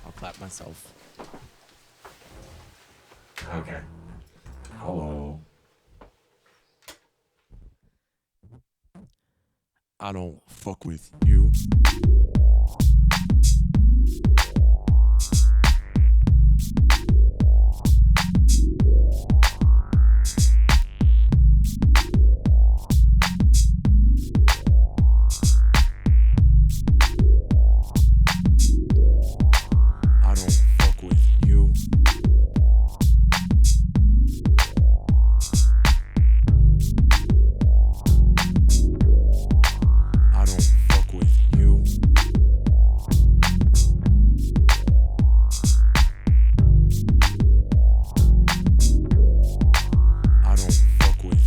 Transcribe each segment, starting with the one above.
I'll clap myself. Okay. Hello. I don't fuck with you. I don't fuck with you. I don't fuck with you. I don't fuck with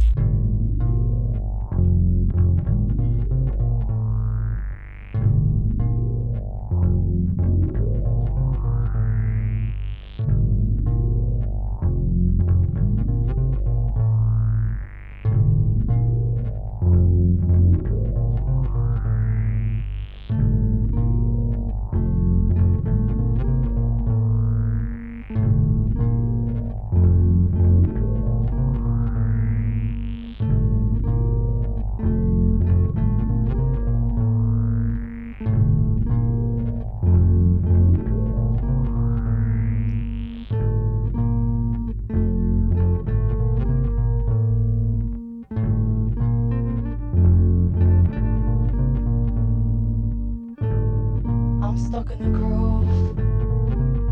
I'm stuck in the groove,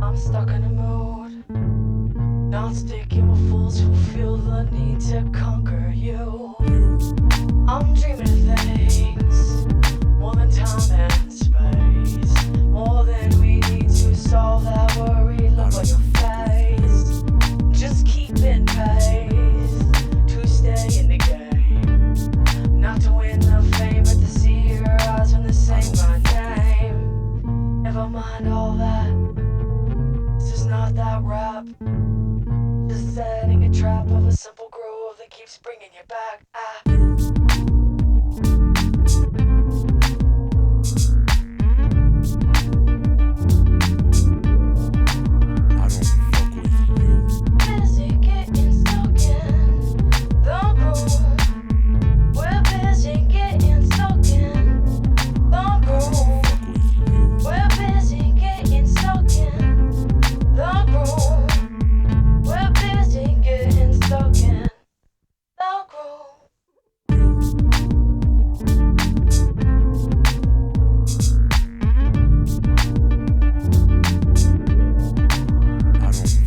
I'm stuck in a mood, not sticking with fools who feel the need to conquer you. I'm dreaming of things, more than time and space, more than we need to solve that worry. Look on your face, just keeping pace, to stay in the game, not to win the fame, but to see your eyes when they say my name. Never mind all that, this is not that rap. Just setting a trap of a simple groove that keeps bringing you back. I don't fuck with you. Busy getting stuck in the groove. We're busy getting stuck in the groove. Fuck with you. We're busy getting stuck in the groove. We're busy getting stuck in the groove. I don't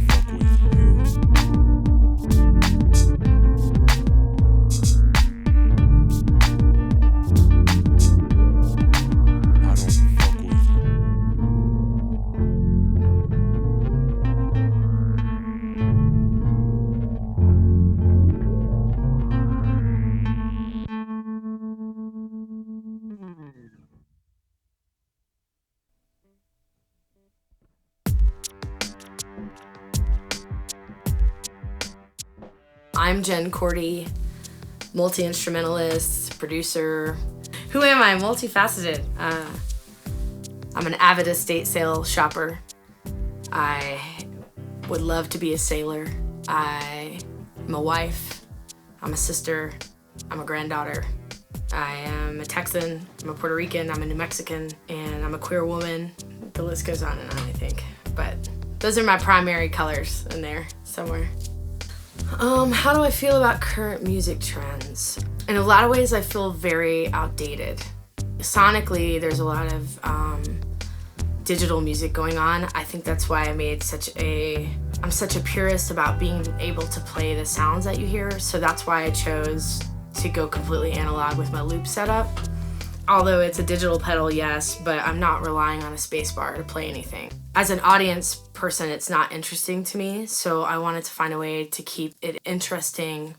fuck with you. I don't fuck with you. I'm Jen Korte, multi-instrumentalist, producer. Who am I? Multifaceted. I'm an avid estate sale shopper. I would love to be a sailor. I'm a wife. I'm a sister. I'm a granddaughter. I am a Texan. I'm a Puerto Rican. I'm a New Mexican. And I'm a queer woman. The list goes on and on, I think. But those are my primary colors in there somewhere. How do I feel about current music trends? In a lot of ways, I feel very outdated. Sonically, there's a lot of digital music going on. I think that's why I'm such a purist about being able to play the sounds that you hear. So that's why I chose to go completely analog with my loop setup. Although it's a digital pedal, yes, but I'm not relying on a spacebar to play anything. As an audience person, it's not interesting to me, so I wanted to find a way to keep it interesting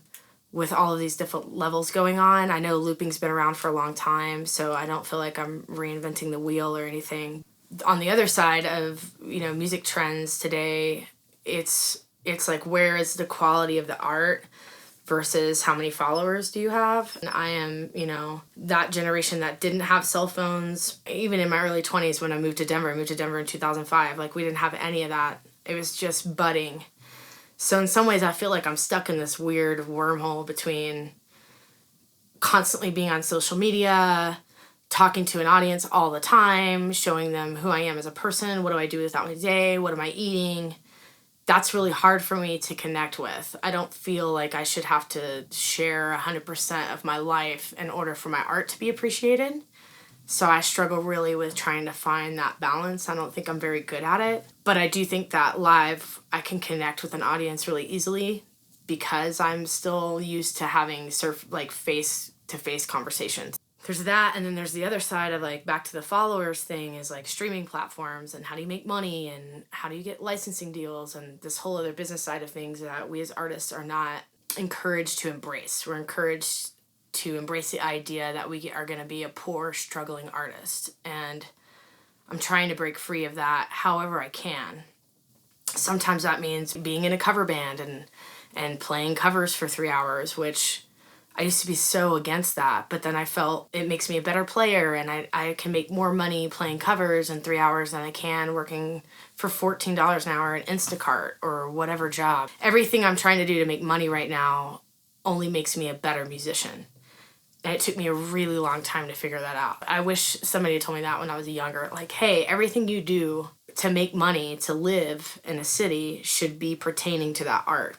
with all of these different levels going on. I know looping's been around for a long time, so I don't feel like I'm reinventing the wheel or anything. On the other side of, music trends today, it's like, where is the quality of the art versus how many followers do you have. And I am, that generation that didn't have cell phones. Even in my early 20s when I moved to Denver in 2005, like we didn't have any of that. It was just budding. So in some ways I feel like I'm stuck in this weird wormhole between constantly being on social media, talking to an audience all the time, showing them who I am as a person, what do I do without my day, what am I eating. That's really hard for me to connect with. I don't feel like I should have to share 100% of my life in order for my art to be appreciated. So I struggle really with trying to find that balance. I don't think I'm very good at it. But I do think that live, I can connect with an audience really easily because I'm still used to having face-to-face conversations. There's that, and then there's the other side of like back to the followers thing is like streaming platforms and how do you make money and how do you get licensing deals and this whole other business side of things that we as artists are not encouraged to embrace. We're encouraged to embrace the idea that we are going to be a poor, struggling artist. And I'm trying to break free of that however I can. Sometimes that means being in a cover band and playing covers for 3 hours, which I used to be so against that, but then I felt it makes me a better player and I can make more money playing covers in 3 hours than I can working for $14 an hour at Instacart or whatever job. Everything I'm trying to do to make money right now only makes me a better musician. And it took me a really long time to figure that out. I wish somebody had told me that when I was younger. Like, hey, everything you do to make money, to live in a city should be pertaining to that art.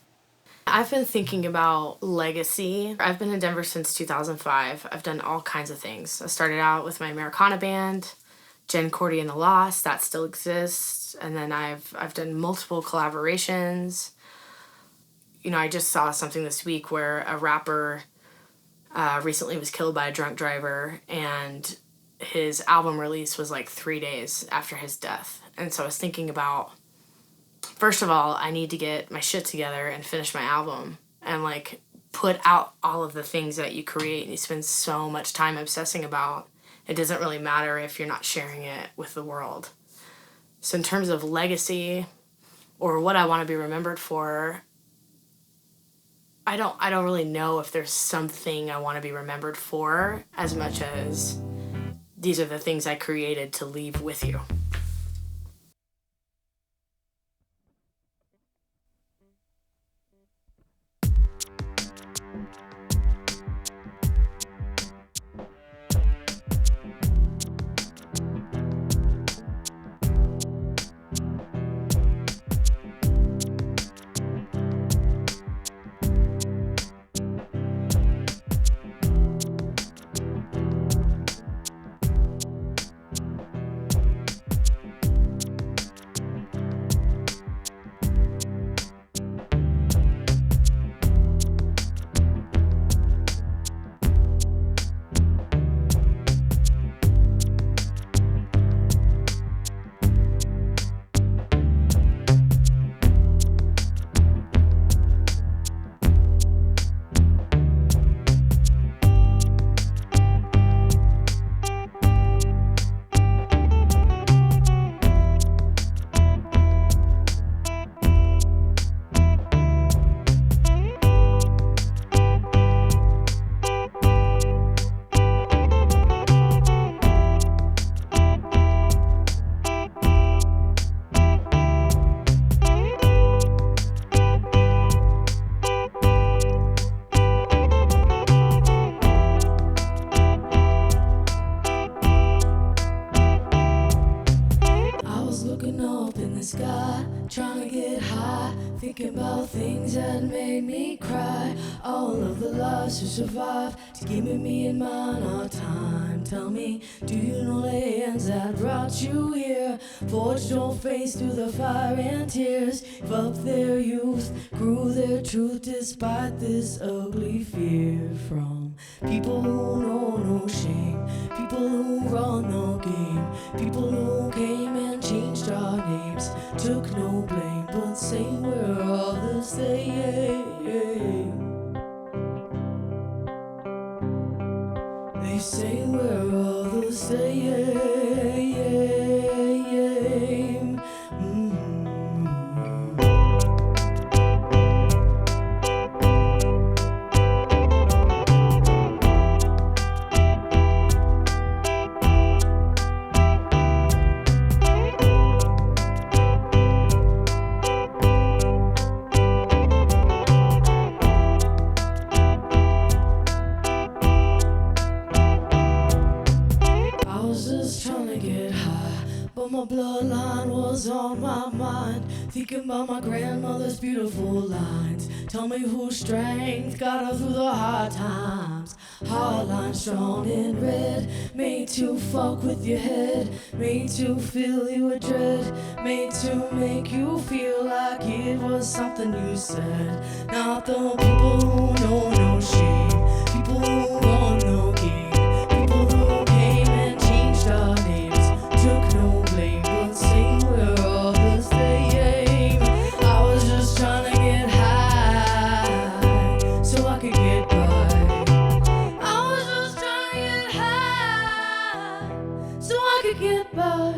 I've been thinking about legacy. I've been in Denver since 2005. I've done all kinds of things. I started out with my Americana band, Jen Korte and the Lost, that still exists. And then I've done multiple collaborations. I just saw something this week where a rapper recently was killed by a drunk driver and his album release was like 3 days after his death. And so I was thinking about, first of all, I need to get my shit together and finish my album and like put out all of the things that you create and you spend so much time obsessing about. It doesn't really matter if you're not sharing it with the world. So in terms of legacy or what I want to be remembered for, I don't really know if there's something I want to be remembered for as much as these are the things I created to leave with you. Thinking about things that made me cry. All of the lives who survived to give me in mine our time. Tell me, do you know the hands that brought you here? Forged your face through the fire and tears. Gave up their youth, grew their truth despite this ugly fear. From people who know no shame, people who run no game, people who came and changed our names, took no blame, but say we're all the same. They say we're all the same. to get high, but my bloodline was on my mind. Thinking about my grandmother's beautiful lines. Tell me whose strength got her through the hard times. Hard lines drawn in red, made to fuck with your head, made to fill you with dread, made to make you feel like it was something you said. Not the people who know no shame, people who want no gain, people who came and changed our names, took no blame, but sing we're all the same. I was just trying to get high, so I could get by. I was just trying to get high, so I could get by.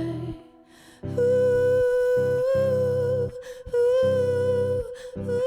Ooh, ooh, ooh, ooh,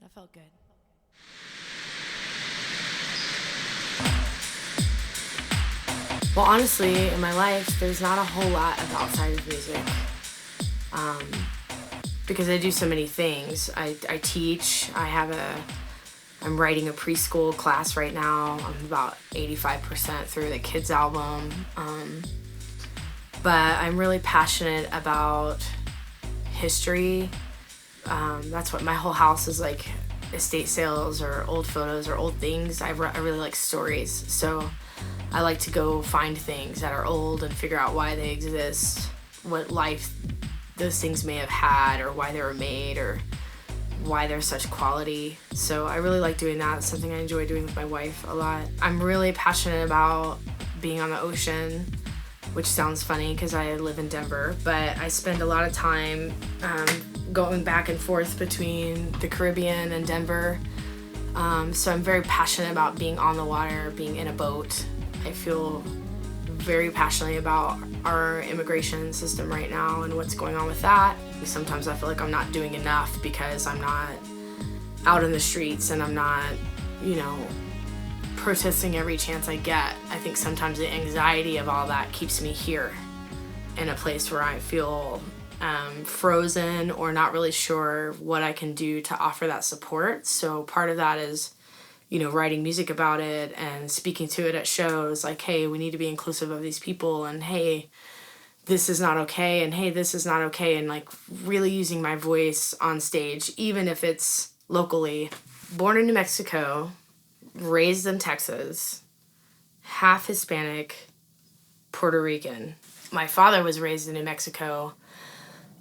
That felt good. Well, honestly, in my life, there's not a whole lot of outside of music. Because I do so many things. I teach. I'm writing a preschool class right now. I'm about 85% through the kids album. But I'm really passionate about history. That's what my whole house is like, estate sales or old photos or old things. I really like stories. So I like to go find things that are old and figure out why they exist, what life those things may have had, or why they were made, or why they're such quality. So I really like doing that. It's something I enjoy doing with my wife a lot. I'm really passionate about being on the ocean, which sounds funny because I live in Denver, but I spend a lot of time going back and forth between the Caribbean and Denver. So I'm very passionate about being on the water, being in a boat. I feel very passionately about our immigration system right now and what's going on with that. Sometimes I feel like I'm not doing enough because I'm not out in the streets and I'm not, protesting every chance I get. I think sometimes the anxiety of all that keeps me here in a place where I feel frozen or not really sure what I can do to offer that support. So part of that is, writing music about it and speaking to it at shows like, hey, we need to be inclusive of these people, and hey, this is not okay, and hey, this is not okay, and like really using my voice on stage, even if it's locally. Born in New Mexico, raised in Texas, half Hispanic, Puerto Rican. My father was raised in New Mexico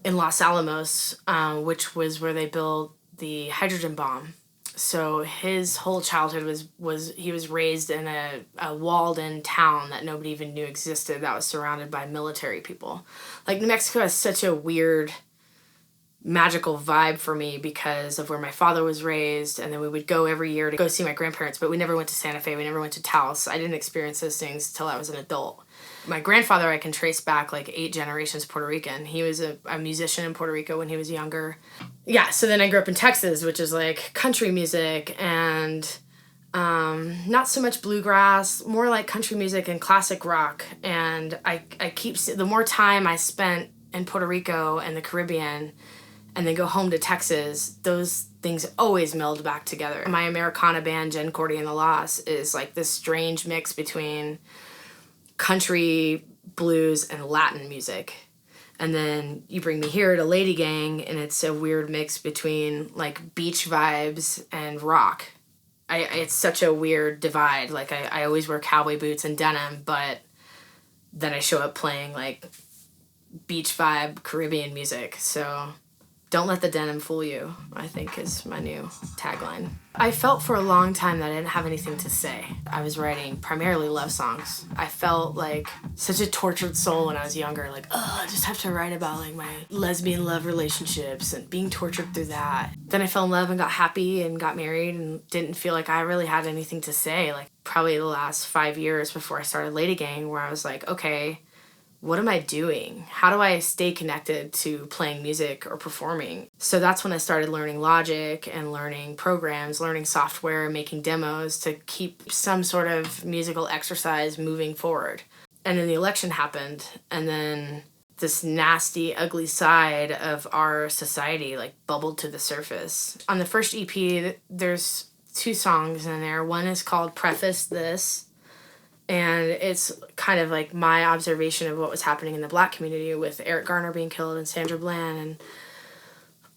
in Los Alamos, which was where they built the hydrogen bomb. So his whole childhood he was raised in a walled-in town that nobody even knew existed, that was surrounded by military people. Like, New Mexico has such a weird, magical vibe for me because of where my father was raised, and then we would go every year to go see my grandparents, but we never went to Santa Fe, we never went to Taos. I didn't experience those things till I was an adult. My grandfather, I can trace back like 8 generations Puerto Rican. He was a musician in Puerto Rico when he was younger. Yeah, so then I grew up in Texas, which is like country music and not so much bluegrass, more like country music and classic rock. And the more time I spent in Puerto Rico and the Caribbean and then go home to Texas, those things always meld back together. My Americana band, Jen Korte and the Loss, is like this strange mix between country, blues, and Latin music. And then you bring me here to Lady Gang, and it's a weird mix between like beach vibes and rock. It's such a weird divide. Like I always wear cowboy boots and denim, but then I show up playing like beach vibe Caribbean music. So don't let the denim fool you, I think is my new tagline. I felt for a long time that I didn't have anything to say. I was writing primarily love songs. I felt like such a tortured soul when I was younger. Like, I just have to write about like my lesbian love relationships and being tortured through that. Then I fell in love and got happy and got married and didn't feel like I really had anything to say. Like probably the last 5 years before I started Lady Gang, where I was like, okay, what am I doing? How do I stay connected to playing music or performing? So that's when I started learning Logic and learning programs, learning software, making demos to keep some sort of musical exercise moving forward. And then the election happened, and then this nasty, ugly side of our society like bubbled to the surface. On the first EP, there's 2 songs in there. One is called Preface This, and it's kind of like my observation of what was happening in the Black community with Eric Garner being killed and Sandra Bland and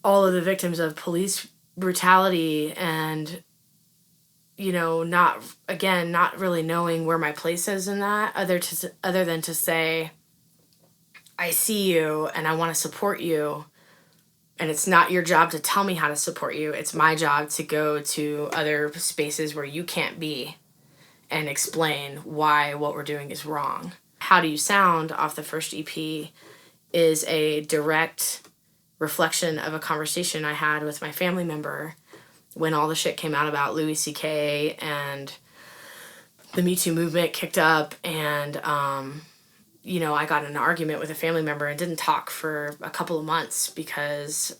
all of the victims of police brutality and, you know, not really knowing where my place is in that other than to say, I see you and I want to support you. And it's not your job to tell me how to support you. It's my job to go to other spaces where you can't be and explain why what we're doing is wrong. How Do You Sound off the first EP is a direct reflection of a conversation I had with my family member when all the shit came out about Louis C.K. and the Me Too movement kicked up, and you know, I got in an argument with a family member and didn't talk for a couple of months because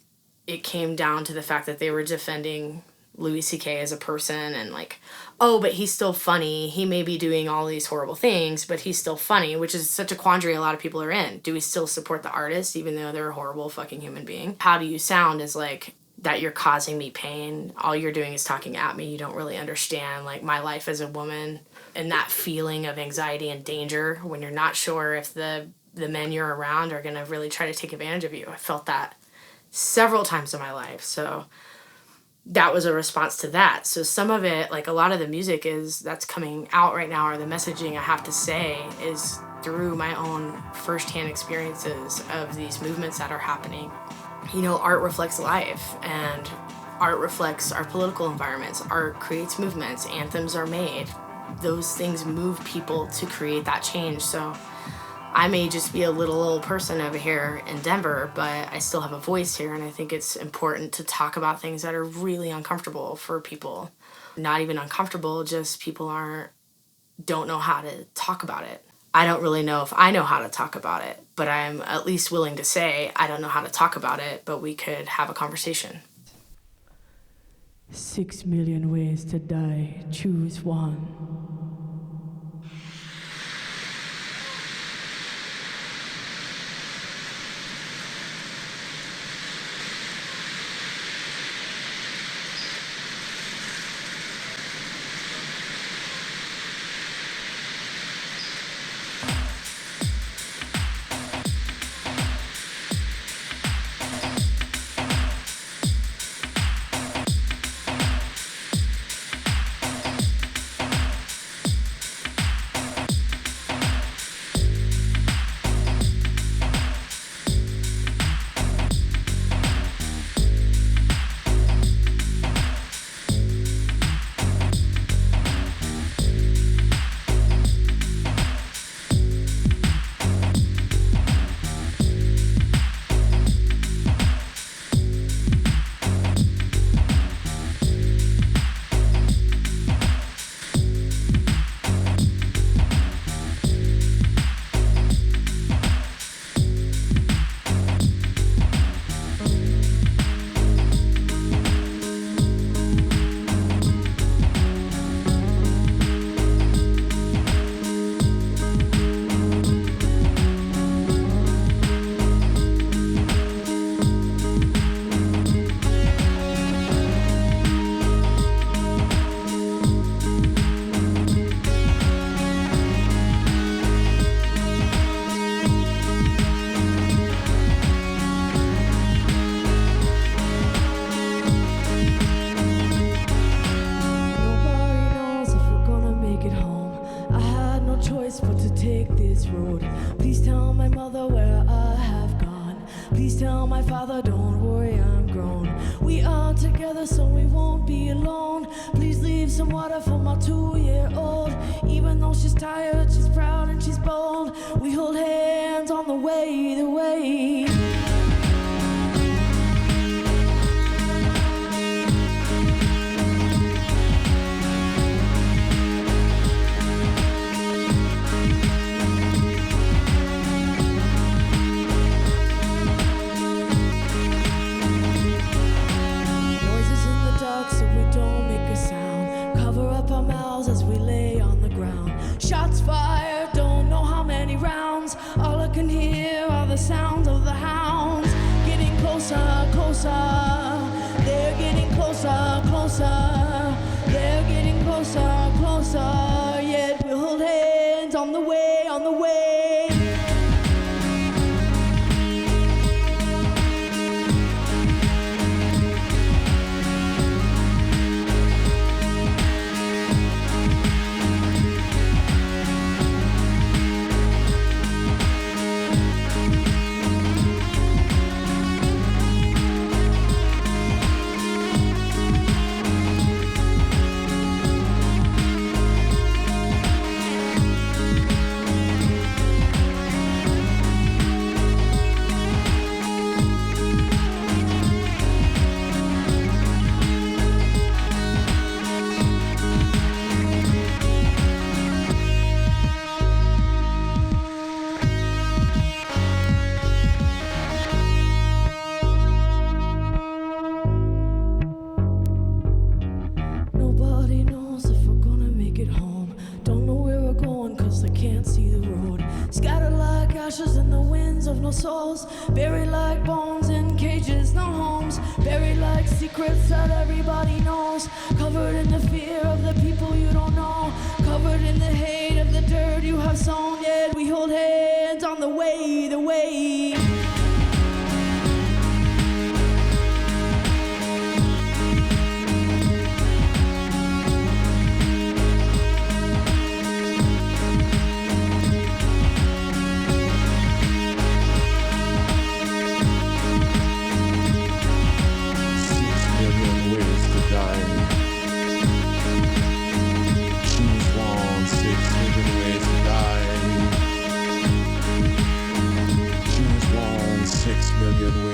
it came down to the fact that they were defending Louis C.K. as a person and like, oh, but he's still funny. He may be doing all these horrible things, but he's still funny, which is such a quandary a lot of people are in. Do we still support the artist even though they're a horrible fucking human being? How Do You Sound is like that you're causing me pain. All you're doing is talking at me. You don't really understand like my life as a woman and that feeling of anxiety and danger when you're not sure if the men you're around are going to really try to take advantage of you. I felt that several times in my life. So that was a response to that. So some of it, like a lot of the music that's coming out right now, or the messaging I have to say is through my own firsthand experiences of these movements that are happening. You know, art reflects life, and art reflects our political environments. Art creates movements. Anthems are made. Those things move people to create that change. So I may just be a little old person over here in Denver, but I still have a voice here, and I think it's important to talk about things that are really uncomfortable for people. Not even uncomfortable, just people don't know how to talk about it. I don't really know if I know how to talk about it, but I'm at least willing to say I don't know how to talk about it, but we could have a conversation. 6 million ways to die, choose one. road. Please tell my mother where I have gone. Please tell my father, don't worry, I'm grown. We are together so we won't be alone. Please leave some water for my 2-year-old. Even though she's tired, she's proud and she's bold. We hold hands on the way, the way. Shots fired, don't know how many rounds. All I can hear are the sounds of the hounds. Getting closer, closer. They're getting closer, closer. They're getting closer, closer. Yet we'll hold hands on the way, on the way. Souls buried like bones in cages, no homes, buried like secrets that everybody knows, covered in the fear of the people you don't know, covered in the hate of the dirt you have sown. Yet we hold hands on the way, the way. Million ways